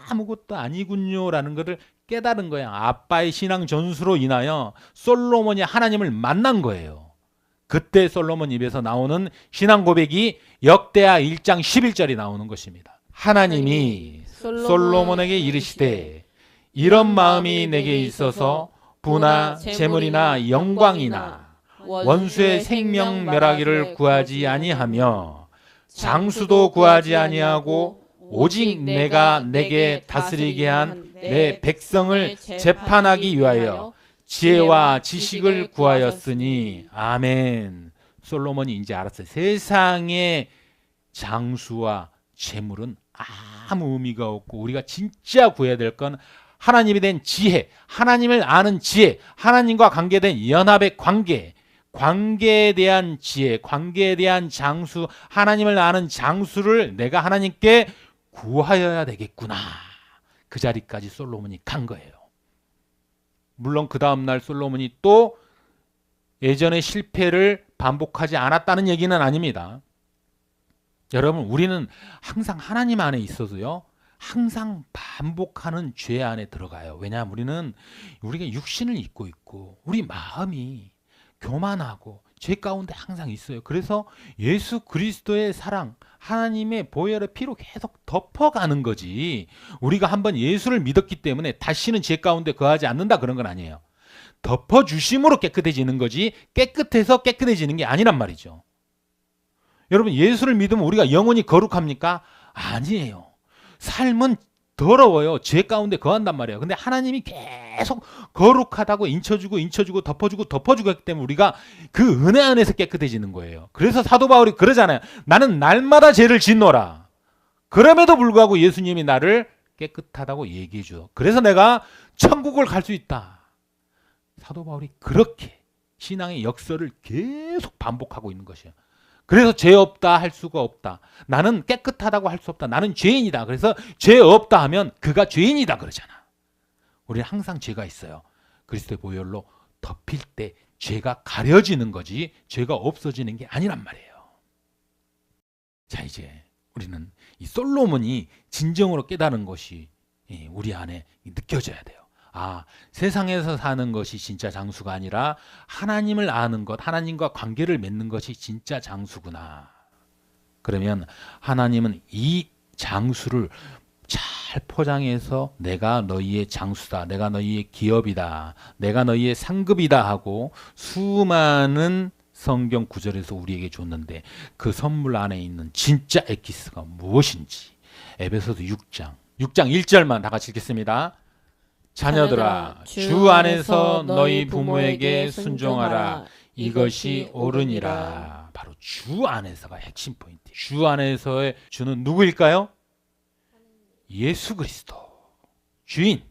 아무것도 아니군요라는 것을 깨달은 거야. 아빠의 신앙 전수로 인하여 솔로몬이 하나님을 만난 거예요. 그때 솔로몬 입에서 나오는 신앙 고백이 역대하 1장 11절이 나오는 것입니다. 하나님이 솔로몬에게 이르시되 이런 마음이 내게 있어서 부나 재물이나 영광이나 원수의 생명 멸하기를 구하지 아니하며 장수도 구하지 아니하고 오직 내가 내게 다스리게 한 내 백성을 재판하기 위하여 지혜와 지식을 구하였으니. 아멘. 솔로몬이 이제 알았어요. 세상의 장수와 재물은 아무 의미가 없고 우리가 진짜 구해야 될 건 하나님에 대한 지혜, 하나님을 아는 지혜, 하나님과 관계된 연합의 관계, 관계에 대한 지혜, 관계에 대한 장수, 하나님을 아는 장수를 내가 하나님께 구하여야 되겠구나. 그 자리까지 솔로몬이 간 거예요. 물론 그 다음날 솔로몬이 또 예전의 실패를 반복하지 않았다는 얘기는 아닙니다. 여러분, 우리는 항상 하나님 안에 있어서요, 항상 반복하는 죄 안에 들어가요. 왜냐하면 우리가 육신을 입고 있고 우리 마음이 교만하고 죄 가운데 항상 있어요. 그래서 예수 그리스도의 사랑, 하나님의 보혈의 피로 계속 덮어가는 거지, 우리가 한번 예수를 믿었기 때문에 다시는 죄 가운데 거하지 않는다 그런 건 아니에요. 덮어주심으로 깨끗해지는 거지 깨끗해서 깨끗해지는 게 아니란 말이죠. 여러분, 예수를 믿으면 우리가 영원히 거룩합니까? 아니에요. 삶은 더러워요. 죄 가운데 거한단 말이에요. 근데 하나님이 계속 거룩하다고 인쳐주고 덮어주고 했기 때문에 우리가 그 은혜 안에서 깨끗해지는 거예요. 그래서 사도 바울이 그러잖아요. 나는 날마다 죄를 짓노라. 그럼에도 불구하고 예수님이 나를 깨끗하다고 얘기해 줘. 그래서 내가 천국을 갈 수 있다. 사도 바울이 그렇게 신앙의 역설을 계속 반복하고 있는 것이에요. 그래서 죄 없다 할 수가 없다. 나는 깨끗하다고 할 수 없다. 나는 죄인이다. 그래서 죄 없다 하면 그가 죄인이다 그러잖아. 우리는 항상 죄가 있어요. 그리스도의 보혈로 덮일 때 죄가 가려지는 거지 죄가 없어지는 게 아니란 말이에요. 자, 이제 우리는 이 솔로몬이 진정으로 깨달은 것이 우리 안에 느껴져야 돼요. 아, 세상에서 사는 것이 진짜 장수가 아니라 하나님을 아는 것, 하나님과 관계를 맺는 것이 진짜 장수구나. 그러면 하나님은 이 장수를 잘 포장해서 내가 너희의 장수다, 내가 너희의 기업이다, 내가 너희의 상급이다 하고 수많은 성경 구절에서 우리에게 줬는데 그 선물 안에 있는 진짜 엑기스가 무엇인지 에베소서 6장 1절만 다 같이 읽겠습니다. 자녀들아, 주 안에서 너희 부모에게 순종하라. 이것이 옳으니라. 바로 주 안에서가 핵심 포인트. 주 안에서의 주는 누구일까요? 예수 그리스도. 주인,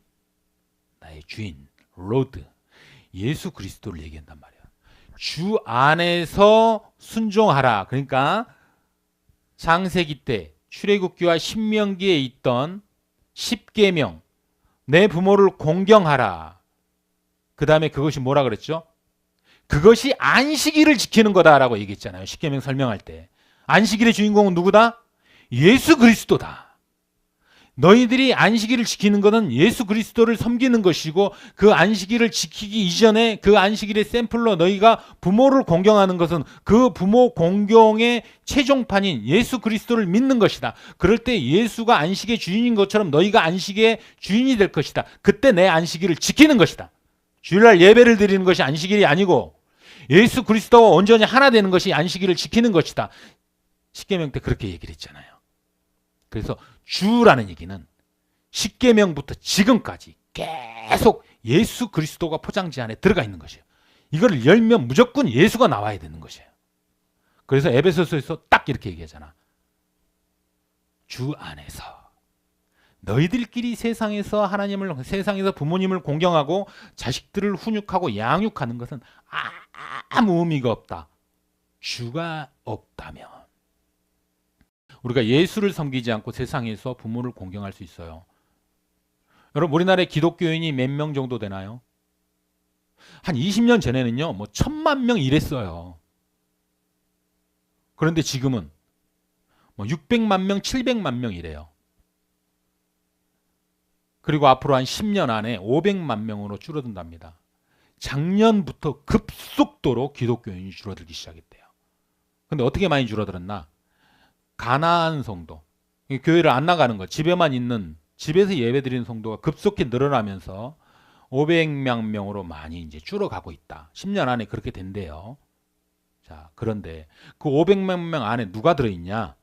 나의 주인, 로드. 예수 그리스도를 얘기한단 말이야. 주 안에서 순종하라. 그러니까 창세기 때 출애굽기와 신명기에 있던 10계명, 내 부모를 공경하라. 그 다음에 그것이 뭐라 그랬죠? 그것이 안식일을 지키는 거다라고 얘기했잖아요. 십계명 설명할 때. 안식일의 주인공은 누구다? 예수 그리스도다. 너희들이 안식일을 지키는 것은 예수 그리스도를 섬기는 것이고, 그 안식일을 지키기 이전에 그 안식일의 샘플로 너희가 부모를 공경하는 것은 그 부모 공경의 최종판인 예수 그리스도를 믿는 것이다. 그럴 때 예수가 안식의 주인인 것처럼 너희가 안식의 주인이 될 것이다. 그때 내 안식일을 지키는 것이다. 주일날 예배를 드리는 것이 안식일이 아니고 예수 그리스도와 온전히 하나 되는 것이 안식일을 지키는 것이다. 십계명 때 그렇게 얘기를 했잖아요. 그래서 주라는 얘기는 십계명부터 지금까지 계속 예수 그리스도가 포장지 안에 들어가 있는 것이에요. 이걸 열면 무조건 예수가 나와야 되는 것이에요. 그래서 에베소서에서 딱 이렇게 얘기하잖아. 주 안에서 너희들끼리 세상에서 부모님을 공경하고 자식들을 훈육하고 양육하는 것은 아무 의미가 없다. 주가 없다면. 우리가 예수를 섬기지 않고 세상에서 부모를 공경할 수 있어요. 여러분, 우리나라의 기독교인이 몇 명 정도 되나요? 한 20년 전에는요, 1,000만 명 이랬어요. 그런데 지금은 600만 명, 700만 명 이래요. 그리고 앞으로 한 10년 안에 500만 명으로 줄어든답니다. 작년부터 급속도로 기독교인이 줄어들기 시작했대요. 근데 어떻게 많이 줄어들었나? 가나안 성도, 교회를 안 나가는 것, 집에서 예배드리는 성도가 급속히 늘어나면서 500만 명으로 많이 이제 줄어가고 있다. 10년 안에 그렇게 된대요. 자, 그런데 그 500만 명 안에 누가 들어있냐?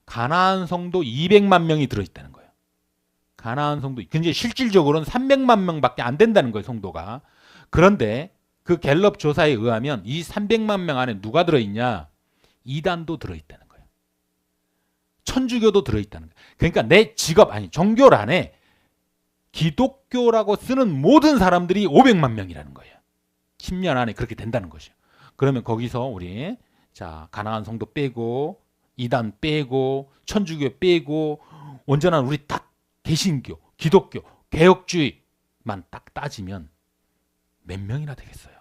가나안 성도 200만 명이 들어있다는 거예요. 가나안 성도, 근데 실질적으로는 300만 명밖에 안 된다는 거예요, 성도가. 그런데 그 갤럽 조사에 의하면 이 300만 명 안에 누가 들어있냐? 이단도 들어있다는 거예요. 천주교도 들어있다는 거예요. 그러니까 내 직업, 종교란에 기독교라고 쓰는 모든 사람들이 500만 명이라는 거예요. 10년 안에 그렇게 된다는 것이에요. 그러면 거기서 우리 가나안 성도 빼고 이단 빼고 천주교 빼고 온전한 우리 딱 개신교, 기독교, 개혁주의만 딱 따지면 몇 명이나 되겠어요?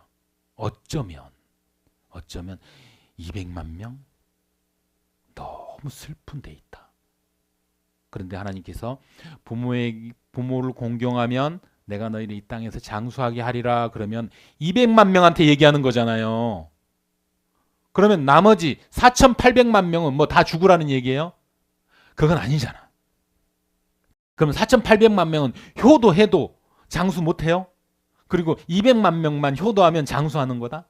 어쩌면 200만 명? 너무 슬픈 데 있다. 그런데 하나님께서 부모를 공경하면 내가 너희를 이 땅에서 장수하게 하리라 그러면 200만 명한테 얘기하는 거잖아요. 그러면 나머지 4,800만 명은 뭐 다 죽으라는 얘기예요? 그건 아니잖아. 그럼 4,800만 명은 효도해도 장수 못해요? 그리고 200만 명만 효도하면 장수하는 거다?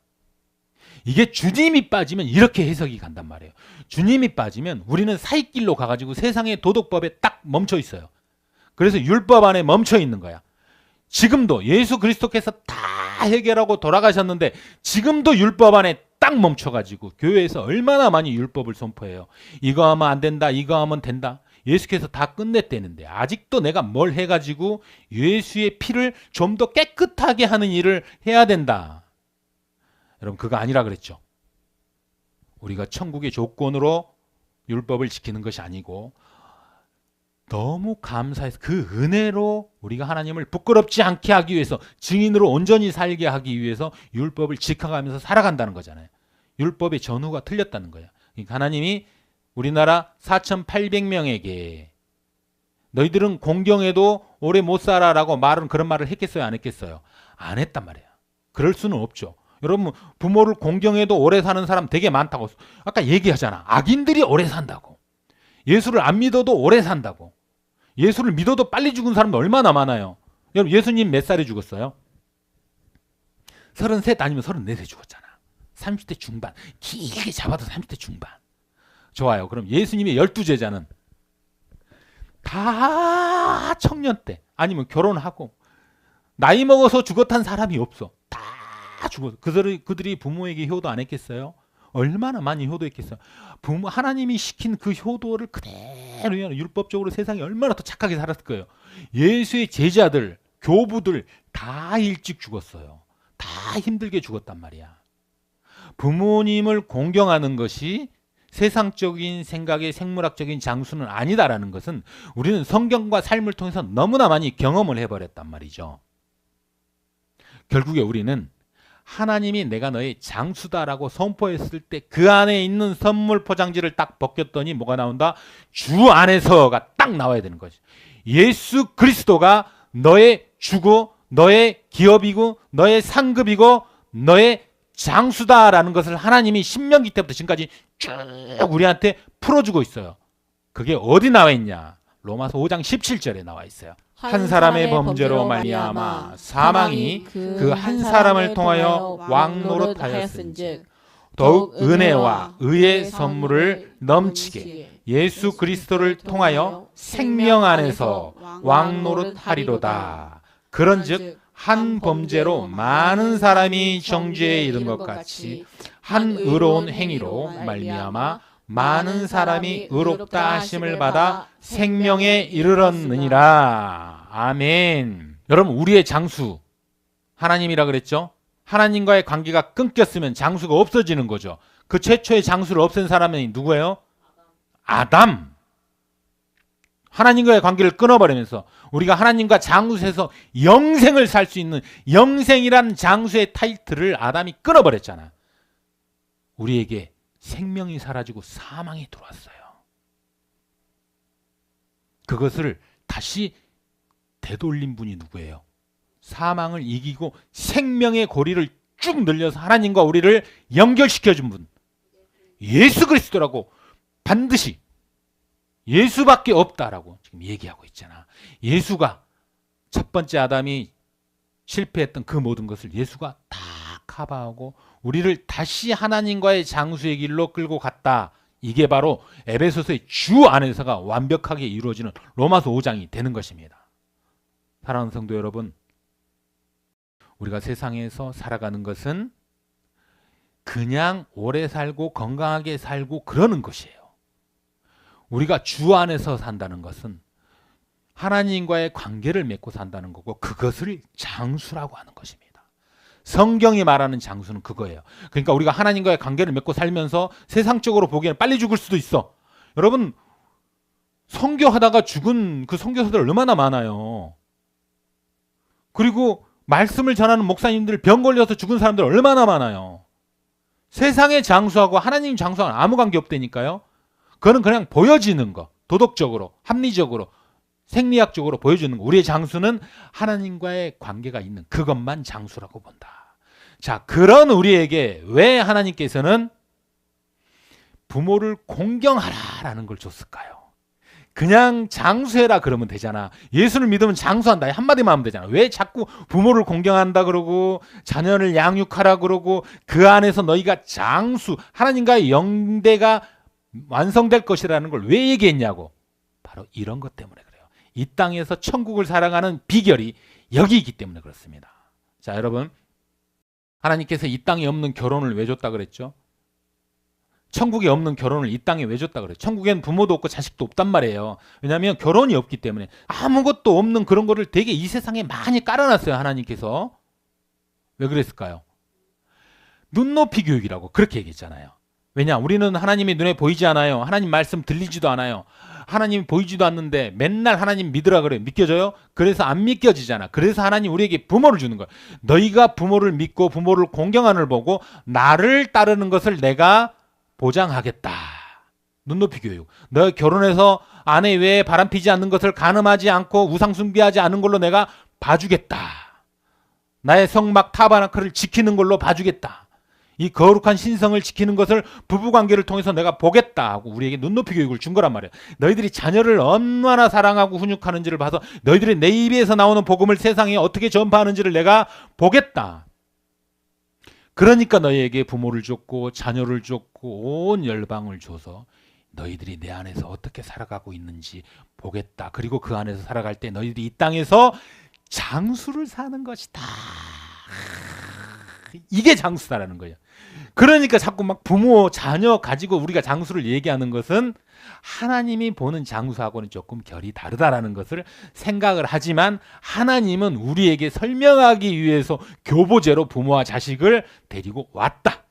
이게 주님이 빠지면 이렇게 해석이 간단 말이에요. 주님이 빠지면 우리는 사익길로 가가지고 세상의 도덕법에 딱 멈춰 있어요. 그래서 율법 안에 멈춰 있는 거야. 지금도 예수 그리스도께서 다 해결하고 돌아가셨는데 지금도 율법 안에 딱 멈춰가지고 교회에서 얼마나 많이 율법을 선포해요. 이거 하면 안 된다, 이거 하면 된다. 예수께서 다 끝냈대는데 아직도 내가 뭘 해가지고 예수의 피를 좀 더 깨끗하게 하는 일을 해야 된다. 여러분 그거 아니라 그랬죠. 우리가 천국의 조건으로 율법을 지키는 것이 아니고 너무 감사해서 그 은혜로 우리가 하나님을 부끄럽지 않게 하기 위해서 증인으로 온전히 살게 하기 위해서 율법을 지켜가면서 살아간다는 거잖아요. 율법의 전후가 틀렸다는 거예요. 그러니까 하나님이 우리나라 4,800명에게 너희들은 공경해도 오래 못 살아라고 그런 말을 했겠어요? 안 했겠어요? 안 했단 말이에요. 그럴 수는 없죠. 여러분 부모를 공경해도 오래 사는 사람 되게 많다고 아까 얘기하잖아. 악인들이 오래 산다고. 예수를 안 믿어도 오래 산다고. 예수를 믿어도 빨리 죽은 사람도 얼마나 많아요. 여러분 예수님 몇 살에 죽었어요? 33 아니면 34세 죽었잖아. 30대 중반. 길게 잡아도 30대 중반. 좋아요. 그럼 예수님의 12제자는 다 청년 때 아니면 결혼하고 나이 먹어서 죽었다는 사람이 없어. 다 죽었어. 그들이 부모에게 효도 안 했겠어요? 얼마나 많이 효도했겠어요. 하나님이 시킨 그 효도를 그대로 율법적으로 세상에 얼마나 더 착하게 살았을 거예요. 예수의 제자들, 교부들 다 일찍 죽었어요. 다 힘들게 죽었단 말이야. 부모님을 공경하는 것이 세상적인 생각의 생물학적인 장수는 아니다라는 것은 우리는 성경과 삶을 통해서 너무나 많이 경험을 해버렸단 말이죠. 결국에 우리는 하나님이 내가 너의 장수다라고 선포했을 때 그 안에 있는 선물 포장지를 딱 벗겼더니 뭐가 나온다? 주 안에서가 딱 나와야 되는 거지. 예수 그리스도가 너의 주고 너의 기업이고 너의 상급이고 너의 장수다라는 것을 하나님이 신명기 때부터 지금까지 쭉 우리한테 풀어주고 있어요. 그게 어디 나와 있냐? 로마서 5장 17절에 나와 있어요. 한 사람의 범죄로 말미암아 사망이 그 한 사람을 통하여 왕노릇하였은즉 더욱 은혜와 의의 선물을 넘치게 예수 그리스도를 통하여 생명 안에서 왕노릇하리로다. 그런즉 한 범죄로 많은 사람이 정죄에 이른 것 같이 한 의로운 행위로 말미암아 많은 사람이 의롭다 하심을 받아 생명에 이르렀느니라. 아멘. 여러분 우리의 장수 하나님이라 그랬죠? 하나님과의 관계가 끊겼으면 장수가 없어지는 거죠. 그 최초의 장수를 없앤 사람이 누구예요? 아담. 하나님과의 관계를 끊어버리면서 우리가 하나님과 장수에서 영생을 살 수 있는 영생이란 장수의 타이틀을 아담이 끊어버렸잖아. 우리에게 생명이 사라지고 사망이 들어왔어요. 그것을 다시 되돌린 분이 누구예요? 사망을 이기고 생명의 고리를 쭉 늘려서 하나님과 우리를 연결시켜준 분. 예수 그리스도라고 반드시 예수밖에 없다라고 지금 얘기하고 있잖아. 예수가 첫 번째 아담이 실패했던 그 모든 것을 예수가 다 커버하고 우리를 다시 하나님과의 장수의 길로 끌고 갔다. 이게 바로 에베소서의 주 안에서가 완벽하게 이루어지는 로마서 5장이 되는 것입니다. 사랑하는 성도 여러분, 우리가 세상에서 살아가는 것은 그냥 오래 살고 건강하게 살고 그러는 것이에요. 우리가 주 안에서 산다는 것은 하나님과의 관계를 맺고 산다는 거고 그것을 장수라고 하는 것입니다. 성경이 말하는 장수는 그거예요. 그러니까 우리가 하나님과의 관계를 맺고 살면서 세상적으로 보기에는 빨리 죽을 수도 있어. 여러분 선교하다가 죽은 그 선교사들 얼마나 많아요. 그리고 말씀을 전하는 목사님들 병 걸려서 죽은 사람들 얼마나 많아요. 세상의 장수하고 하나님 장수하고는 아무 관계 없다니까요. 그거는 그냥 보여지는 거. 도덕적으로, 합리적으로, 생리학적으로 보여주는 거. 우리의 장수는 하나님과의 관계가 있는 그것만 장수라고 본다. 자, 그런 우리에게 왜 하나님께서는 부모를 공경하라라는 걸 줬을까요? 그냥 장수해라 그러면 되잖아. 예수를 믿으면 장수한다. 한마디만 하면 되잖아. 왜 자꾸 부모를 공경한다 그러고 자녀를 양육하라 그러고 그 안에서 너희가 장수, 하나님과의 영대가 완성될 것이라는 걸 왜 얘기했냐고. 바로 이런 것 때문에 그래요. 이 땅에서 천국을 살아가는 비결이 여기 있기 때문에 그렇습니다. 자, 여러분, 하나님께서 이 땅에 없는 결혼을 왜 줬다 그랬죠? 천국에 없는 결혼을 이 땅에 왜 줬다 그래요? 천국엔 부모도 없고 자식도 없단 말이에요. 왜냐하면 결혼이 없기 때문에. 아무것도 없는 그런 거를 되게 이 세상에 많이 깔아놨어요. 하나님께서. 왜 그랬을까요? 눈높이 교육이라고 그렇게 얘기했잖아요. 왜냐? 우리는 하나님이 눈에 보이지 않아요. 하나님 말씀 들리지도 않아요. 하나님이 보이지도 않는데 맨날 하나님 믿으라 그래요. 믿겨져요? 그래서 안 믿겨지잖아. 그래서 하나님 우리에게 부모를 주는 거예요. 너희가 부모를 믿고 부모를 공경하는 걸 보고 나를 따르는 것을 내가 보장하겠다. 눈높이 교육. 너 결혼해서 아내 외에 바람피지 않는 것을 간음하지 않고 우상 숭배하지 않은 걸로 내가 봐주겠다. 나의 성막 타바나클을 지키는 걸로 봐주겠다. 이 거룩한 신성을 지키는 것을 부부관계를 통해서 내가 보겠다 하고 우리에게 눈높이 교육을 준 거란 말이에요. 너희들이 자녀를 얼마나 사랑하고 훈육하는지를 봐서 너희들이 내 입에서 나오는 복음을 세상에 어떻게 전파하는지를 내가 보겠다. 그러니까 너희에게 부모를 줬고 자녀를 줬고 온 열방을 줘서 너희들이 내 안에서 어떻게 살아가고 있는지 보겠다. 그리고 그 안에서 살아갈 때 너희들이 이 땅에서 장수를 사는 것이다. 이게 장수다라는 거예요. 그러니까 자꾸 막 부모, 자녀 가지고 우리가 장수를 얘기하는 것은 하나님이 보는 장수하고는 조금 결이 다르다라는 것을 생각을 하지만 하나님은 우리에게 설명하기 위해서 교보제로 부모와 자식을 데리고 왔다.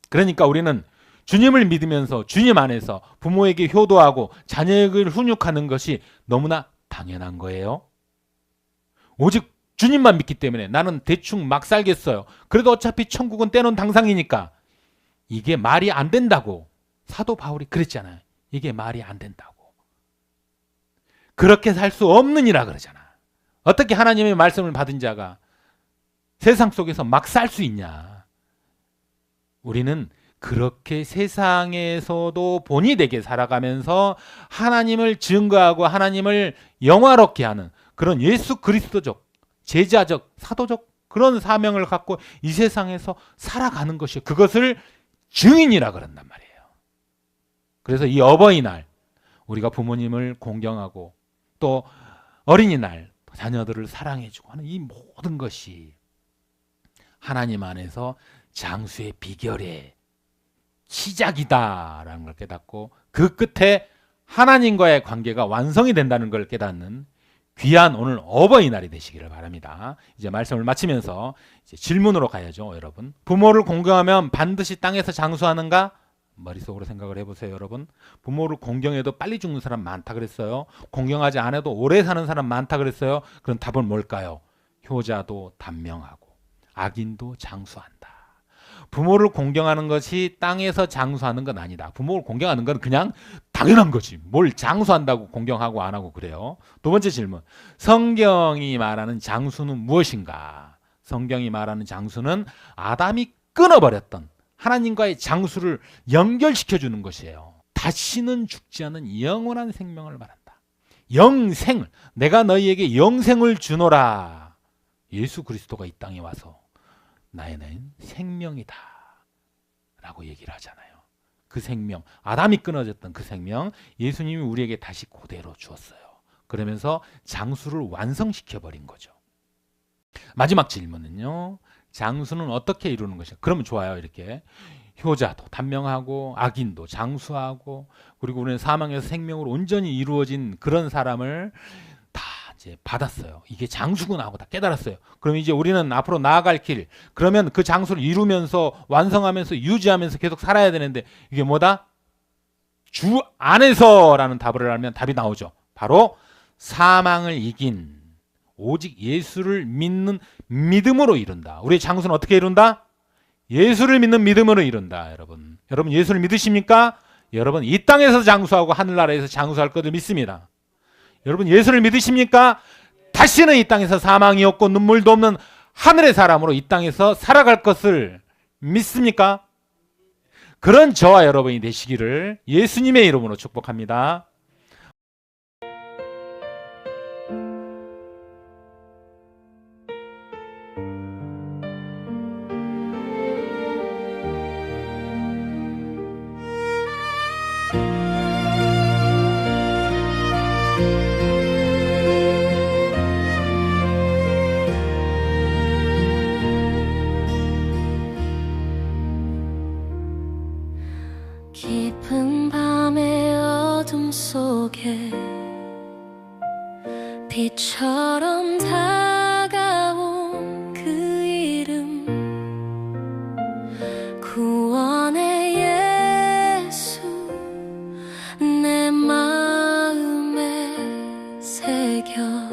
그러니까 우리는 주님을 믿으면서 주님 안에서 부모에게 효도하고 자녀를 훈육하는 것이 너무나 당연한 거예요. 오직 주님만 믿기 때문에 나는 대충 막 살겠어요. 그래도 어차피 천국은 떼놓은 당상이니까 이게 말이 안 된다고 사도 바울이 그랬잖아요. 이게 말이 안 된다고. 그렇게 살 수 없느니라 그러잖아. 어떻게 하나님의 말씀을 받은 자가 세상 속에서 막 살 수 있냐. 우리는 그렇게 세상에서도 본이 되게 살아가면서 하나님을 증거하고 하나님을 영화롭게 하는 그런 예수 그리스도적 제자적, 사도적 그런 사명을 갖고 이 세상에서 살아가는 것이요. 그것을 증인이라 그런단 말이에요. 그래서 이 어버이날 우리가 부모님을 공경하고 또 어린이날 자녀들을 사랑해주고 하는 이 모든 것이 하나님 안에서 장수의 비결의 시작이다라는 걸 깨닫고 그 끝에 하나님과의 관계가 완성이 된다는 걸 깨닫는 귀한 오늘 어버이날이 되시기를 바랍니다. 이제 말씀을 마치면서 이제 질문으로 가야죠, 여러분. 부모를 공경하면 반드시 땅에서 장수하는가? 머릿속으로 생각을 해보세요, 여러분. 부모를 공경해도 빨리 죽는 사람 많다 그랬어요. 공경하지 않아도 오래 사는 사람 많다 그랬어요. 그럼 답은 뭘까요? 효자도 단명하고 악인도 장수한다. 부모를 공경하는 것이 땅에서 장수하는 건 아니다. 부모를 공경하는 건 그냥 당연한 거지. 뭘 장수한다고 공경하고 안 하고 그래요. 두 번째 질문. 성경이 말하는 장수는 무엇인가? 성경이 말하는 장수는 아담이 끊어버렸던 하나님과의 장수를 연결시켜주는 것이에요. 다시는 죽지 않은 영원한 생명을 말한다. 영생을, 내가 너희에게 영생을 주노라. 예수 그리스도가 이 땅에 와서 나에는 생명이다 라고 얘기를 하잖아요. 그 생명, 아담이 끊어졌던 그 생명 예수님이 우리에게 다시 그대로 주었어요. 그러면서 장수를 완성시켜버린 거죠. 마지막 질문은요. 장수는 어떻게 이루는 것이냐. 그러면 좋아요. 이렇게 효자도 단명하고 악인도 장수하고 그리고 우리는 사망에서 생명으로 온전히 이루어진 그런 사람을 다 이제 받았어요. 이게 장수구나 하고 다 깨달았어요. 그럼 이제 우리는 앞으로 나아갈 길, 그러면 그 장수를 이루면서 완성하면서 유지하면서 계속 살아야 되는데 이게 뭐다? 주 안에서라는 답을 하면 답이 나오죠. 바로 사망을 이긴 오직 예수를 믿는 믿음으로 이룬다. 우리 장수는 어떻게 이룬다? 예수를 믿는 믿음으로 이룬다. 여러분 예수를 믿으십니까? 여러분 이 땅에서 장수하고 하늘나라에서 장수할 것을 믿습니다. 여러분 예수를 믿으십니까? 다시는 이 땅에서 사망이 없고 눈물도 없는 하늘의 사람으로 이 땅에서 살아갈 것을 믿습니까? 그런 저와 여러분이 되시기를 예수님의 이름으로 축복합니다. 깊은 밤의 어둠 속에 빛처럼 다가온 그 이름, 구원의 예수, 내 마음에 새겨